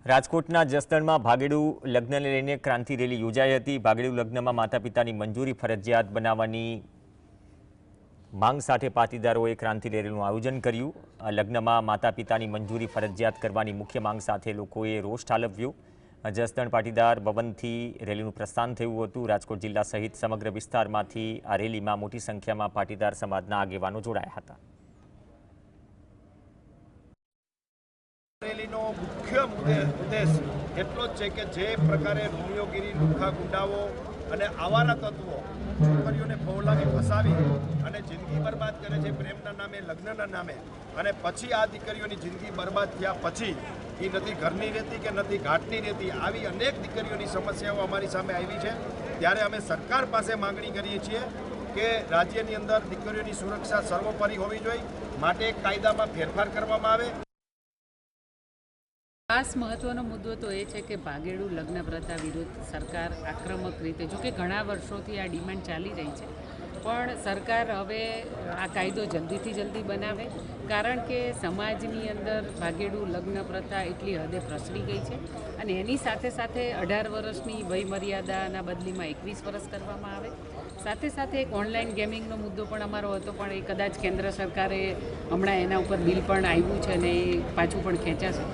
રાજકોટના જસદણમાં ભાગેડુ લગ્નને લઈને ક્રાંતિ રેલી યોજાઈ હતી। ભાગેડુ લગ્નમાં માતા પિતાની મંજૂરી ફરજિયાત બનાવવાની માંગ સાથે પાટીદારોએ ક્રાંતિ રેલીનું આયોજન કર્યું। લગ્નમાં માતા પિતાની મંજૂરી ફરજિયાત કરવાની મુખ્ય માંગ સાથે લોકોએ રોષ ઠાલવ્યો। જસદણ પાટીદાર ભવનથી રેલીનું પ્રસ્થાન થયું હતું। રાજકોટ જિલ્લા સહિત સમગ્ર વિસ્તારમાંથી આ રેલીમાં મોટી સંખ્યામાં પાટીદાર સમાજના આગેવાનો જોડાયા હતા। રેલીનો મુખ્ય ઉદ્દેશ એટલો જ છે કે જે પ્રકારે રોમિયોગીરી લુખ્ખા ગુંડાઓ અને આવારા તત્વો છોકરીઓને ફોલાવી ફસાવી અને જિંદગી બરબાદ કરે છે પ્રેમના નામે, લગ્નના નામે, અને પછી આ દીકરીઓની જિંદગી બરબાદ થયા પછી એ નથી ઘરની રહેતી કે નથી ઘાટની રહેતી, આવી અનેક દીકરીઓની સમસ્યાઓ અમારી સામે આવી છે। ત્યારે અમે સરકાર પાસે માગણી કરીએ છીએ કે રાજ્યની અંદર દીકરીઓની સુરક્ષા સર્વોપરી હોવી જોઈએ, માટે કાયદામાં ફેરફાર કરવામાં આવે। ખાસ મહત્વનો મુદ્દો તો એ છે કે ભાગેડુ લગ્ન પ્રથા વિરુદ્ધ સરકાર આક્રમક રીતે, જો કે ઘણા વર્ષોથી આ ડિમાન્ડ ચાલી રહી છે, પણ સરકાર હવે આ કાયદો જલ્દીથી જલ્દી બનાવે, કારણ કે સમાજની અંદર ભાગેડુ લગ્ન પ્રથા એટલી હદે પ્રસરી ગઈ છે અને એની સાથે સાથે 18 વર્ષની વય મર્યાદાના બદલીમાં 21 વર્ષ કરવામાં આવે। સાથે સાથે એક ઓનલાઈન ગેમિંગનો મુદ્દો પણ અમારો હતો, પણ એ કદાચ કેન્દ્ર સરકારે હમણાં એના ઉપર બિલ પણ આવ્યું છે અને એ પાછું પણ ખેંચાશે।